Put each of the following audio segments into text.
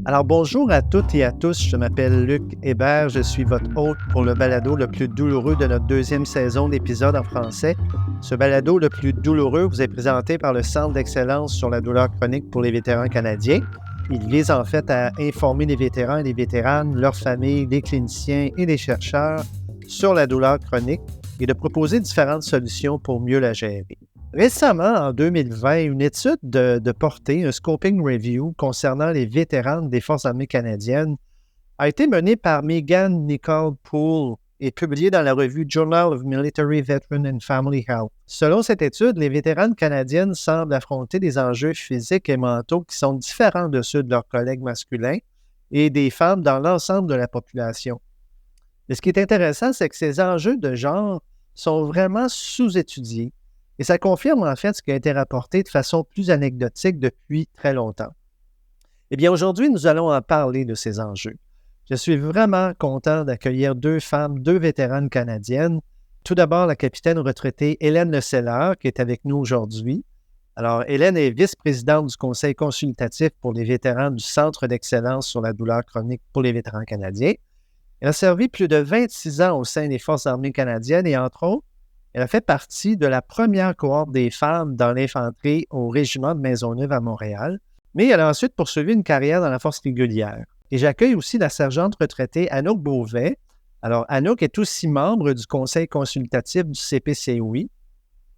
Alors bonjour à toutes et à tous, je m'appelle Luc Hébert, je suis votre hôte pour le balado le plus douloureux de notre deuxième saison d'épisodes en français. Ce balado le plus douloureux vous est présenté par le Centre d'excellence sur la douleur chronique pour les vétérans canadiens. Il vise en fait à informer les vétérans et les vétéranes, leurs familles, les cliniciens et les chercheurs sur la douleur chronique et de proposer différentes solutions pour mieux la gérer. Récemment, en 2020, une étude de portée, un scoping review concernant les vétérans des Forces armées canadiennes, a été menée par Megan Nicole Poole et publiée dans la revue Journal of Military Veteran and Family Health. Selon cette étude, les vétéranes canadiennes semblent affronter des enjeux physiques et mentaux qui sont différents de ceux de leurs collègues masculins et des femmes dans l'ensemble de la population. Mais ce qui est intéressant, c'est que ces enjeux de genre sont vraiment sous-étudiés. Et ça confirme en fait ce qui a été rapporté de façon plus anecdotique depuis très longtemps. Eh bien, aujourd'hui, nous allons en parler de ces enjeux. Je suis vraiment content d'accueillir deux femmes, deux vétéranes canadiennes. Tout d'abord, la capitaine retraitée Hélène Leseller, qui est avec nous aujourd'hui. Alors, Hélène est vice-présidente du Conseil consultatif pour les vétérans du Centre d'excellence sur la douleur chronique pour les vétérans canadiens. Elle a servi plus de 26 ans au sein des Forces armées canadiennes et, entre autres, elle a fait partie de la première cohorte des femmes dans l'infanterie au régiment de Maisonneuve à Montréal, mais elle a ensuite poursuivi une carrière dans la force régulière. Et j'accueille aussi la sergente retraitée Anouk Beauvais. Alors, Anouk est aussi membre du conseil consultatif du CPCOI.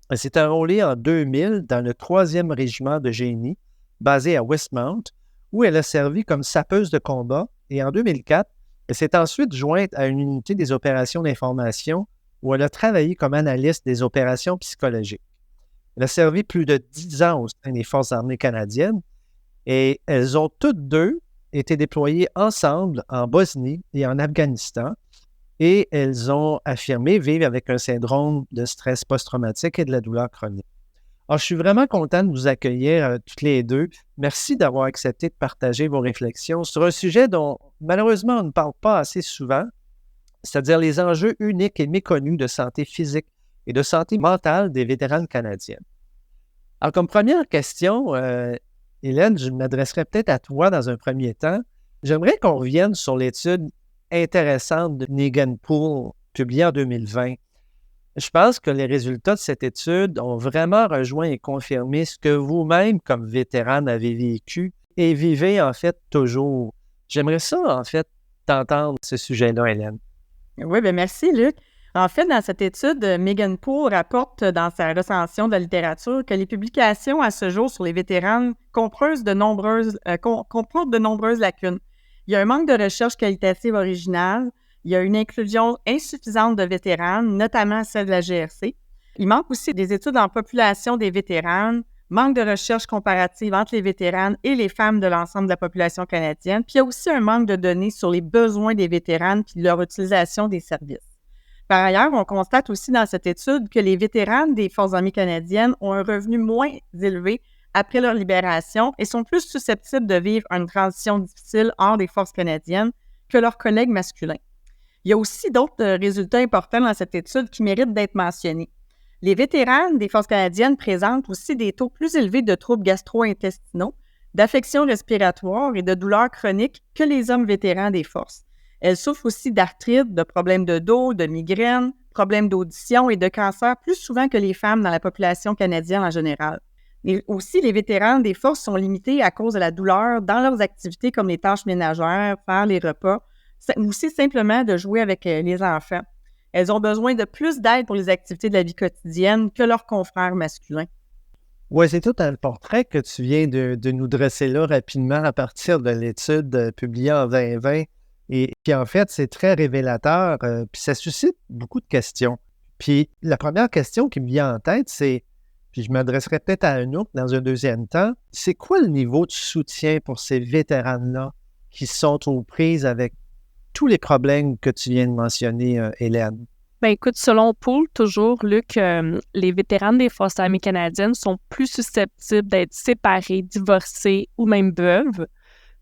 Elle s'est enrôlée en 2000 dans le 3e régiment de génie, basé à Westmount, où elle a servi comme sapeuse de combat. Et en 2004, elle s'est ensuite jointe à une unité des opérations d'information où elle a travaillé comme analyste des opérations psychologiques. Elle a servi plus de 10 ans au sein des Forces armées canadiennes et elles ont toutes deux été déployées ensemble en Bosnie et en Afghanistan et elles ont affirmé vivre avec un syndrome de stress post-traumatique et de la douleur chronique. Alors, je suis vraiment content de vous accueillir toutes les deux. Merci d'avoir accepté de partager vos réflexions sur un sujet dont malheureusement on ne parle pas assez souvent, c'est-à-dire les enjeux uniques et méconnus de santé physique et de santé mentale des vétérans canadiens. Alors, comme première question, Hélène, je m'adresserai peut-être à toi dans un premier temps. J'aimerais qu'on revienne sur l'étude intéressante de Megan Poole, publiée en 2020. Je pense que les résultats de cette étude ont vraiment rejoint et confirmé ce que vous-même, comme vétérane, avez vécu et vivez en fait toujours. J'aimerais ça, en fait, t'entendre ce sujet-là, Hélène. Oui, bien merci, Luc. En fait, dans cette étude, Megan Poole rapporte dans sa recension de la littérature que les publications à ce jour sur les vétérans comportent de nombreuses lacunes. Il y a un manque de recherche qualitative originale, il y a une inclusion insuffisante de vétérans, notamment celle de la GRC. Il manque aussi des études en population des vétérans, manque de recherche comparative entre les vétérans et les femmes de l'ensemble de la population canadienne. Puis il y a aussi un manque de données sur les besoins des vétérans puis leur utilisation des services. Par ailleurs, on constate aussi dans cette étude que les vétérans des Forces armées canadiennes ont un revenu moins élevé après leur libération et sont plus susceptibles de vivre une transition difficile hors des forces canadiennes que leurs collègues masculins. Il y a aussi d'autres résultats importants dans cette étude qui méritent d'être mentionnés. Les vétérans des Forces canadiennes présentent aussi des taux plus élevés de troubles gastro-intestinaux, d'affections respiratoires et de douleurs chroniques que les hommes vétérans des forces. Elles souffrent aussi d'arthrite, de problèmes de dos, de migraines, problèmes d'audition et de cancer plus souvent que les femmes dans la population canadienne en général. Et aussi, les vétérans des forces sont limités à cause de la douleur dans leurs activités comme les tâches ménagères, faire les repas, ou aussi simplement de jouer avec les enfants. Elles ont besoin de plus d'aide pour les activités de la vie quotidienne que leurs confrères masculins. Oui, c'est tout un portrait que tu viens de nous dresser là rapidement à partir de l'étude publiée en 2020. Et puis en fait, c'est très révélateur, puis ça suscite beaucoup de questions. Puis la première question qui me vient en tête, c'est, puis je m'adresserai peut-être à Anouk dans un deuxième temps, c'est quoi le niveau de soutien pour ces vétérans-là qui sont aux prises avec tous les problèmes que tu viens de mentionner, Hélène? Bien, écoute, selon Poole, toujours, Luc, les vétérans des Forces armées canadiennes sont plus susceptibles d'être séparés, divorcés ou même veuves.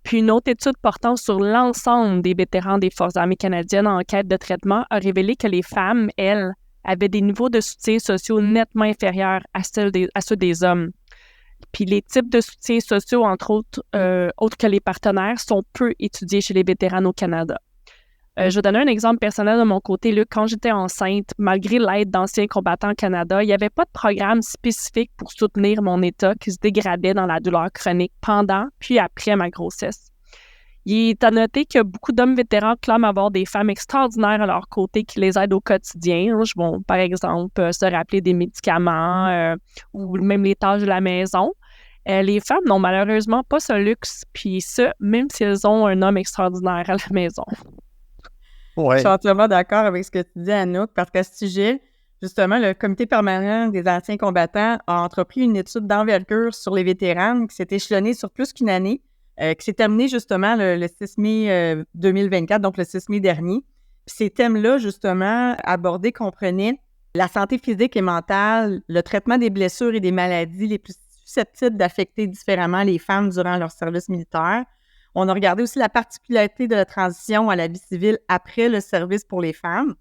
Puis une autre étude portant sur l'ensemble des vétérans des Forces armées canadiennes en quête de traitement a révélé que les femmes, elles, avaient des niveaux de soutien sociaux nettement inférieurs à ceux des hommes. Puis les types de soutiens sociaux, entre autres, autres que les partenaires, sont peu étudiés chez les vétérans au Canada. Je vais donner un exemple personnel de mon côté. Là, quand j'étais enceinte, malgré l'aide d'anciens combattants au Canada, il n'y avait pas de programme spécifique pour soutenir mon état qui se dégradait dans la douleur chronique pendant puis après ma grossesse. Il est à noter que beaucoup d'hommes vétérans clament avoir des femmes extraordinaires à leur côté qui les aident au quotidien. Je vais, par exemple, se rappeler des médicaments ou même les tâches de la maison. Les femmes n'ont malheureusement pas ce luxe, puis ça, même si elles ont un homme extraordinaire à la maison. Je suis entièrement d'accord avec ce que tu dis, Anouk, parce qu'à ce sujet, justement, le Comité permanent des anciens combattants a entrepris une étude d'envergure sur les vétérans qui s'est échelonnée sur plus qu'une année, qui s'est terminée justement le 6 mai 2024, donc le 6 mai dernier. Puis ces thèmes-là, justement, abordés comprenaient la santé physique et mentale, le traitement des blessures et des maladies les plus susceptibles d'affecter différemment les femmes durant leur service militaire. On a regardé aussi la particularité de la transition à la vie civile après le service pour les femmes.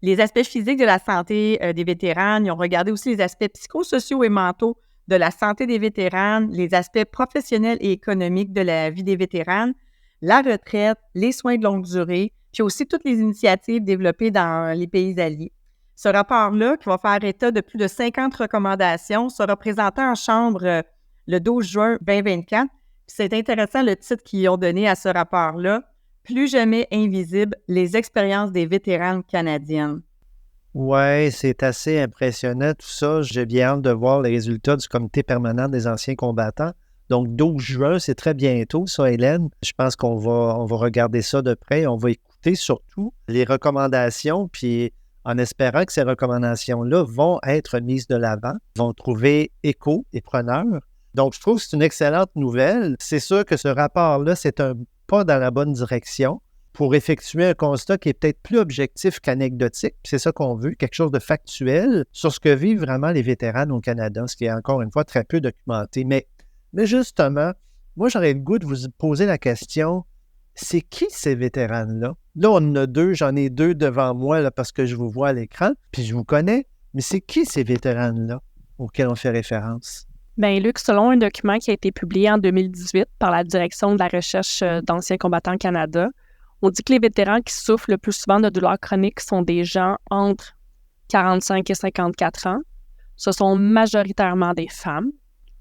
Les aspects physiques de la santé des vétérans. Ils ont regardé aussi les aspects psychosociaux et mentaux de la santé des vétérans, les aspects professionnels et économiques de la vie des vétérans, la retraite, les soins de longue durée, puis aussi toutes les initiatives développées dans les pays alliés. Ce rapport-là, qui va faire état de plus de 50 recommandations, sera présenté en chambre le 12 juin 2024. C'est intéressant le titre qu'ils ont donné à ce rapport-là, « Plus jamais invisible, les expériences des vétérans canadiennes ». Oui, c'est assez impressionnant tout ça. J'ai bien hâte de voir les résultats du Comité permanent des anciens combattants. Donc, 12 juin, c'est très bientôt, ça, Hélène. Je pense qu'on va regarder ça de près. On va écouter surtout les recommandations, puis en espérant que ces recommandations-là vont être mises de l'avant, vont trouver écho et preneur. Donc, je trouve que c'est une excellente nouvelle. C'est sûr que ce rapport-là, c'est un pas dans la bonne direction pour effectuer un constat qui est peut-être plus objectif qu'anecdotique. C'est ça qu'on veut, quelque chose de factuel sur ce que vivent vraiment les vétérans au Canada, ce qui est encore une fois très peu documenté. Mais justement, moi, j'aurais le goût de vous poser la question, c'est qui ces vétérans-là? Là, on en a deux, j'en ai deux devant moi là, parce que je vous vois à l'écran, puis je vous connais, mais c'est qui ces vétérans-là auxquels on fait référence? Bien, Luc, selon un document qui a été publié en 2018 par la Direction de la recherche d'anciens combattants Canada, on dit que les vétérans qui souffrent le plus souvent de douleurs chroniques sont des gens entre 45 et 54 ans. Ce sont majoritairement des femmes.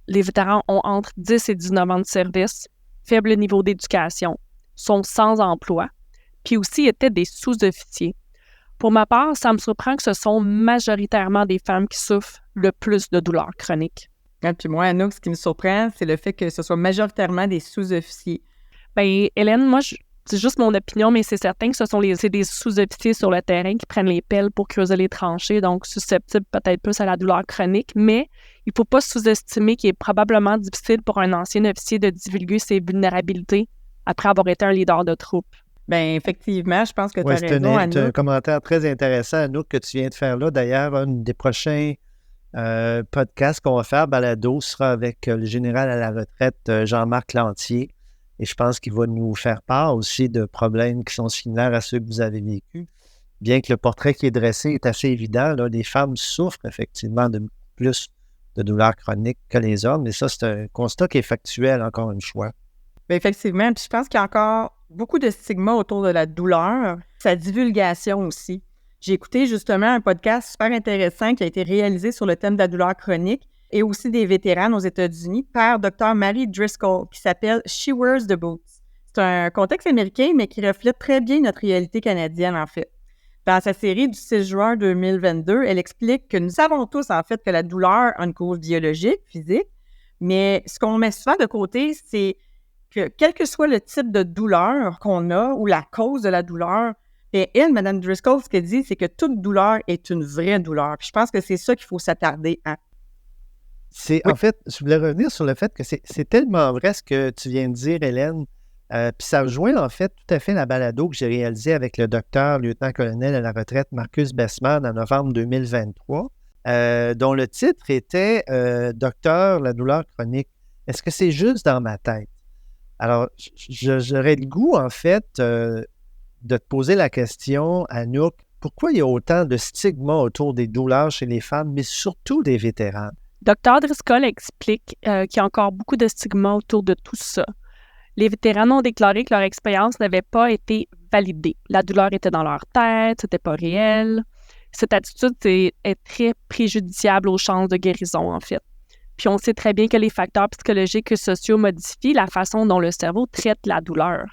Les vétérans ont entre 10 et 19 ans de service, faible niveau d'éducation, sont sans emploi, puis aussi étaient des sous-officiers. Pour ma part, ça me surprend que ce sont majoritairement des femmes qui souffrent le plus de douleurs chroniques. Et puis moi, Anouk, ce qui me surprend, c'est le fait que ce soit majoritairement des sous-officiers. Bien, Hélène, moi, c'est juste mon opinion, mais c'est certain que c'est des sous-officiers sur le terrain qui prennent les pelles pour creuser les tranchées, donc susceptibles peut-être plus à la douleur chronique, mais il ne faut pas sous-estimer qu'il est probablement difficile pour un ancien officier de divulguer ses vulnérabilités après avoir été un leader de troupe. Bien, effectivement, je pense que tu as raison, Anouk. C'est un commentaire très intéressant, Anouk, que tu viens de faire là. D'ailleurs, un des prochains podcasts qu'on va faire, balado, sera avec le général à la retraite, Jean-Marc Lantier. Et je pense qu'il va nous faire part aussi de problèmes qui sont similaires à ceux que vous avez vécus. Bien que le portrait qui est dressé est assez évident, là, les femmes souffrent effectivement de plus de douleurs chroniques que les hommes. Mais ça, c'est un constat qui est factuel, encore une fois. Bien, effectivement. Puis je pense qu'il y a encore beaucoup de stigmas autour de la douleur, sa divulgation aussi. J'ai écouté justement un podcast super intéressant qui a été réalisé sur le thème de la douleur chronique et aussi des vétérans aux États-Unis par Dr. Mary Driscoll, qui s'appelle « She Wears the Boots ». C'est un contexte américain, mais qui reflète très bien notre réalité canadienne, en fait. Dans sa série du 6 juin 2022, elle explique que nous savons tous, en fait, que la douleur a une cause biologique, physique, mais ce qu'on met souvent de côté, c'est que quel que soit le type de douleur qu'on a ou la cause de la douleur, et elle, Mme Driscoll, ce qu'elle dit, c'est que toute douleur est une vraie douleur. Puis je pense que c'est ça qu'il faut s'attarder à. En fait, je voulais revenir sur le fait que c'est tellement vrai ce que tu viens de dire, Hélène. Puis ça rejoint en fait tout à fait la balado que j'ai réalisée avec le docteur lieutenant-colonel à la retraite Marcus Bessman en novembre 2023, dont le titre était « Docteur, la douleur chronique, est-ce que c'est juste dans ma tête? » Alors, j'aurais le goût, en fait, de te poser la question, Anouk, pourquoi il y a autant de stigma autour des douleurs chez les femmes, mais surtout des vétérans? Dr. Driscoll explique qu'il y a encore beaucoup de stigmas autour de tout ça. Les vétérans ont déclaré que leur expérience n'avait pas été validée. La douleur était dans leur tête, c'était pas réel. Cette attitude est très préjudiciable aux chances de guérison, en fait. Puis on sait très bien que les facteurs psychologiques et sociaux modifient la façon dont le cerveau traite la douleur.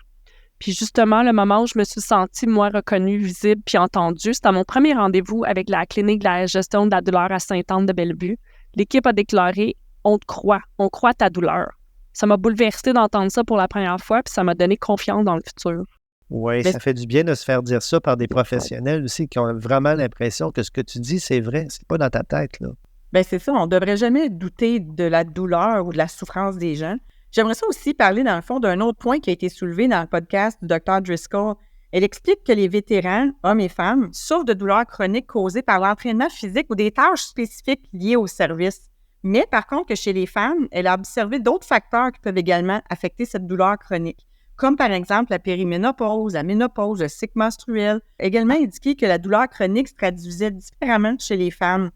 Puis justement, le moment où je me suis sentie, moi, reconnue, visible puis entendue, c'était à mon premier rendez-vous avec la clinique de la gestion de la douleur à Sainte-Anne-de-Bellevue. L'équipe a déclaré « On te croit, on croit à ta douleur ». Ça m'a bouleversée d'entendre ça pour la première fois, puis ça m'a donné confiance dans le futur. Oui, ça fait du bien de se faire dire ça par des professionnels aussi qui ont vraiment l'impression que ce que tu dis, c'est vrai, c'est pas dans ta tête, là. Bien, c'est ça, on ne devrait jamais douter de la douleur ou de la souffrance des gens. J'aimerais ça aussi parler, dans le fond, d'un autre point qui a été soulevé dans le podcast du Dr. Driscoll. Elle explique que les vétérans, hommes et femmes, souffrent de douleurs chroniques causées par l'entraînement physique ou des tâches spécifiques liées au service. Mais par contre, que chez les femmes, elle a observé d'autres facteurs qui peuvent également affecter cette douleur chronique, comme par exemple la périménopause, la ménopause, le cycle menstruel. Également indiqué que la douleur chronique se traduisait différemment chez les femmes.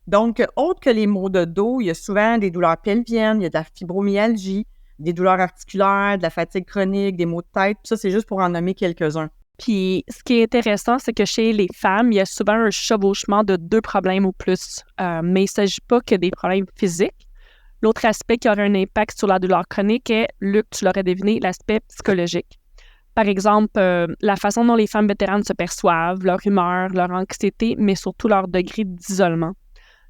Donc, autre que les maux de dos, il y a souvent des douleurs pelviennes, il y a de la fibromyalgie, des douleurs articulaires, de la fatigue chronique, des maux de tête. Ça, c'est juste pour en nommer quelques-uns. Puis, ce qui est intéressant, c'est que chez les femmes, il y a souvent un chevauchement de 2 problèmes ou plus. Mais il ne s'agit pas que des problèmes physiques. L'autre aspect qui aurait un impact sur la douleur chronique est, Luc, tu l'aurais deviné, l'aspect psychologique. Par exemple, la façon dont les femmes vétéranes se perçoivent, leur humeur, leur anxiété, mais surtout leur degré d'isolement.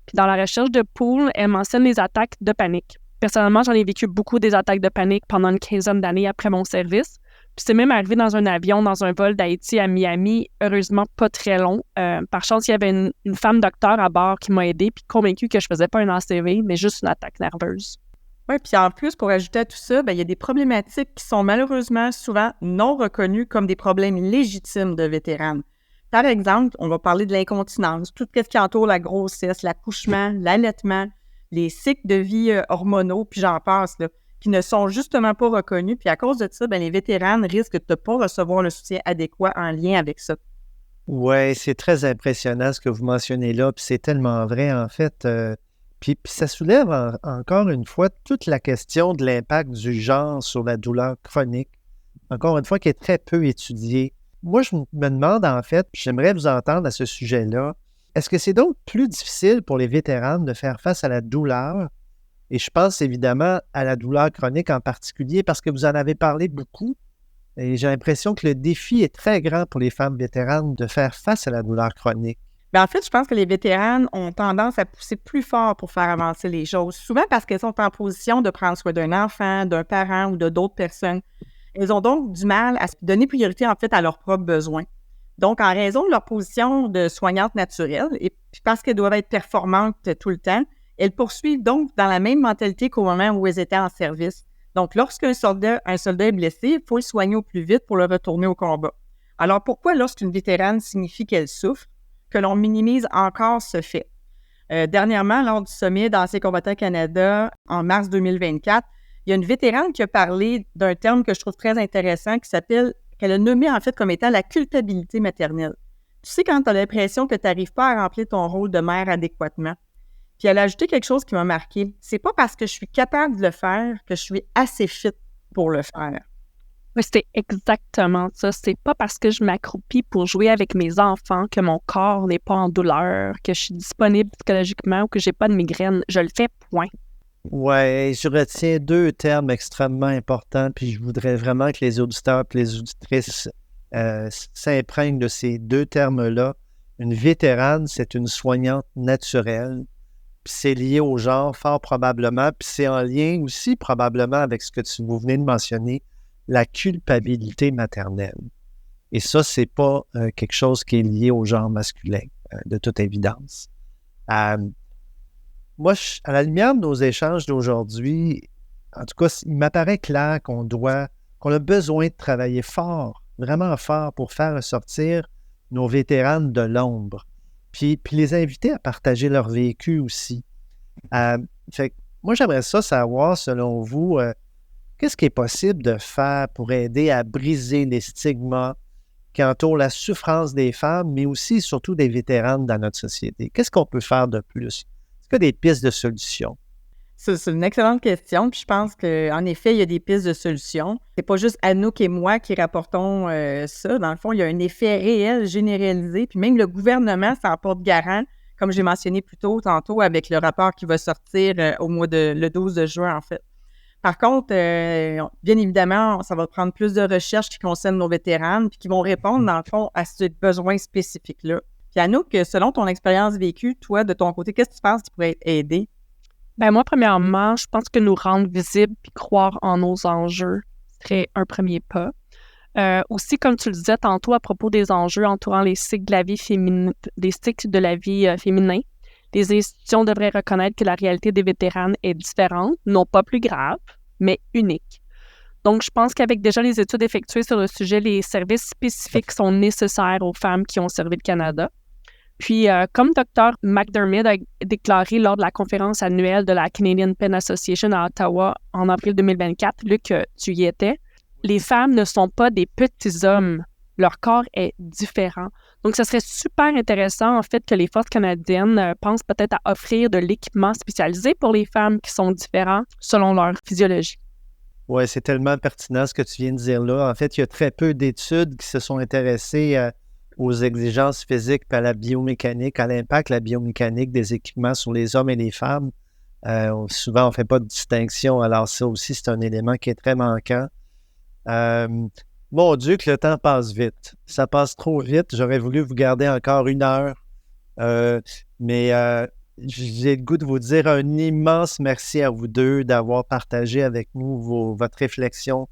Puis dans la recherche de Poole, elle mentionne les attaques de panique. Personnellement, j'en ai vécu beaucoup des attaques de panique pendant une quinzaine d'années après mon service. Puis c'est même arrivé dans un avion, dans un vol d'Haïti à Miami, heureusement pas très long. Par chance, il y avait une femme docteur à bord qui m'a aidée puis convaincue que je faisais pas un ACV, mais juste une attaque nerveuse. Oui, puis en plus, pour ajouter à tout ça, bien, il y a des problématiques qui sont malheureusement souvent non reconnues comme des problèmes légitimes de vétéranes. Par exemple, on va parler de l'incontinence, tout ce qui entoure la grossesse, l'accouchement, l'allaitement, les cycles de vie hormonaux, puis j'en passe, là, qui ne sont justement pas reconnus. Puis à cause de ça, bien, les vétéranes risquent de ne pas recevoir le soutien adéquat en lien avec ça. Oui, c'est très impressionnant ce que vous mentionnez là, puis c'est tellement vrai, en fait. Puis ça soulève encore une fois toute la question de l'impact du genre sur la douleur chronique, encore une fois, qui est très peu étudiée. Moi, je me demande, en fait, j'aimerais vous entendre à ce sujet-là, est-ce que c'est donc plus difficile pour les vétérans de faire face à la douleur? Et je pense évidemment à la douleur chronique en particulier parce que vous en avez parlé beaucoup. Et j'ai l'impression que le défi est très grand pour les femmes vétéranes de faire face à la douleur chronique. Bien, en fait, je pense que les vétéranes ont tendance à pousser plus fort pour faire avancer les choses, souvent parce qu'elles sont en position de prendre soin d'un enfant, d'un parent ou de d'autres personnes. Elles ont donc du mal à se donner priorité, en fait, à leurs propres besoins. Donc, en raison de leur position de soignante naturelle et puis parce qu'elles doivent être performantes tout le temps, elles poursuivent donc dans la même mentalité qu'au moment où elles étaient en service. Donc, lorsqu'un soldat est blessé, il faut le soigner au plus vite pour le retourner au combat. Alors, pourquoi lorsqu'une vétérane signifie qu'elle souffre, que l'on minimise encore ce fait? Dernièrement, lors du sommet d'Anciens combattants Canada, en mars 2024, il y a une vétérane qui a parlé d'un terme que je trouve très intéressant qu'elle a nommé en fait comme étant la culpabilité maternelle. Tu sais, quand tu as l'impression que tu n'arrives pas à remplir ton rôle de mère adéquatement. Puis elle a ajouté quelque chose qui m'a marqué. C'est pas parce que je suis capable de le faire que je suis assez fit pour le faire. Oui, c'est exactement ça. C'est pas parce que je m'accroupis pour jouer avec mes enfants que mon corps n'est pas en douleur, que je suis disponible psychologiquement ou que j'ai pas de migraine. Je le fais, point. Oui, je retiens 2 termes extrêmement importants, puis je voudrais vraiment que les auditeurs et les auditrices s'imprègnent de ces 2 termes-là. Une vétérane, c'est une soignante naturelle, puis c'est lié au genre fort probablement, puis c'est en lien aussi probablement avec ce que vous venez de mentionner, la culpabilité maternelle. Et ça, c'est pas quelque chose qui est lié au genre masculin, de toute évidence. Moi, à la lumière de nos échanges d'aujourd'hui, en tout cas, il m'apparaît clair qu'on a besoin de travailler fort, vraiment fort, pour faire ressortir nos vétéranes de l'ombre, puis les inviter à partager leur vécu aussi. Fait que moi, j'aimerais ça savoir, selon vous, qu'est-ce qui est possible de faire pour aider à briser les stigmas qui entourent la souffrance des femmes, mais aussi, surtout, des vétéranes dans notre société? Qu'est-ce qu'on peut faire de plus? Est-ce qu'il y a des pistes de solutions? C'est une excellente question. Puis je pense qu'en effet, il y a des pistes de solutions. C'est pas juste Anouk et moi qui rapportons ça. Dans le fond, il y a un effet réel, généralisé. Puis même le gouvernement s'en porte garant, comme j'ai mentionné plus tôt, tantôt, avec le rapport qui va sortir le 12 de juin, en fait. Par contre, bien évidemment, ça va prendre plus de recherches qui concernent nos vétérans puis qui vont répondre, dans le fond, à ce besoin spécifique-là. Puis Anouk, selon ton expérience vécue, toi, de ton côté, qu'est-ce que tu penses qui pourrait aider? Ben moi, premièrement, je pense que nous rendre visibles puis croire en nos enjeux serait un premier pas. Aussi, comme tu le disais tantôt à propos des enjeux entourant les cycles de la vie féminine, féminin, les institutions devraient reconnaître que la réalité des vétéranes est différente, non pas plus grave, mais unique. Donc, je pense qu'avec déjà les études effectuées sur le sujet, les services spécifiques sont nécessaires aux femmes qui ont servi le Canada. Puis, comme Dr. McDermott a déclaré lors de la conférence annuelle de la Canadian Pen Association à Ottawa en avril 2024, Luc, tu y étais, les femmes ne sont pas des petits hommes. Leur corps est différent. Donc, ce serait super intéressant, en fait, que les Forces canadiennes pensent peut-être à offrir de l'équipement spécialisé pour les femmes qui sont différentes selon leur physiologie. Oui, c'est tellement pertinent ce que tu viens de dire là. En fait, il y a très peu d'études qui se sont intéressées aux exigences physiques et à la biomécanique, à l'impact de la biomécanique des équipements sur les hommes et les femmes. Souvent, on ne fait pas de distinction. Alors, ça aussi, c'est un élément qui est très manquant. Mon Dieu, que le temps passe vite. Ça passe trop vite. J'aurais voulu vous garder encore 1 heure. Mais j'ai le goût de vous dire un immense merci à vous deux d'avoir partagé avec nous votre réflexion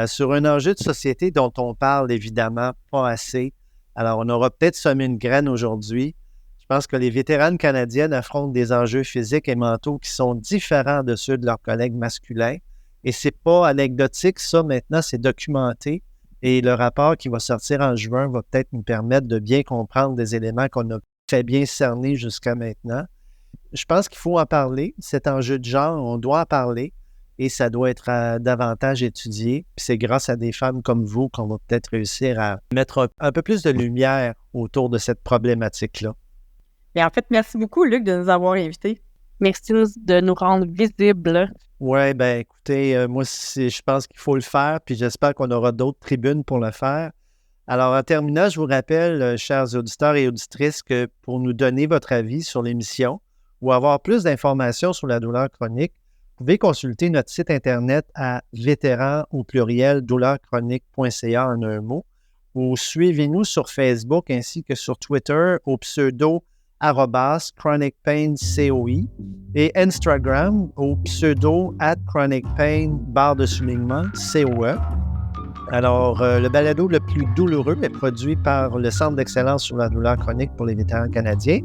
sur un enjeu de société dont on parle évidemment pas assez. Alors, on aura peut-être semé une graine aujourd'hui. Je pense que les vétéranes canadiennes affrontent des enjeux physiques et mentaux qui sont différents de ceux de leurs collègues masculins. Et c'est pas anecdotique, ça, maintenant, c'est documenté. Et le rapport qui va sortir en juin va peut-être nous permettre de bien comprendre des éléments qu'on a très bien cernés jusqu'à maintenant. Je pense qu'il faut en parler. Cet enjeu de genre, on doit en parler et ça doit être davantage étudié. Puis c'est grâce à des femmes comme vous qu'on va peut-être réussir à mettre un peu plus de lumière autour de cette problématique-là. Bien, en fait, merci beaucoup, Luc, de nous avoir invités. Merci de nous rendre visibles. Oui, bien, écoutez, moi, je pense qu'il faut le faire, puis j'espère qu'on aura d'autres tribunes pour le faire. Alors, en terminant, je vous rappelle, chers auditeurs et auditrices, que pour nous donner votre avis sur l'émission ou avoir plus d'informations sur la douleur chronique, vous pouvez consulter notre site Internet à douleur-chronique.ca en un mot, ou suivez-nous sur Facebook ainsi que sur Twitter au pseudo @chronicpain.coi et Instagram au pseudo @chronicpain_COE. Alors, le balado le plus douloureux est produit par le Centre d'excellence sur la douleur chronique pour les vétérans canadiens,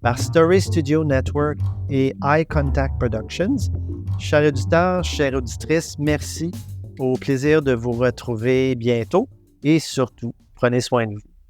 par Story Studio Network et Eye Contact Productions. Chers auditeurs, chères auditrices, merci. Au plaisir de vous retrouver bientôt et surtout, prenez soin de vous.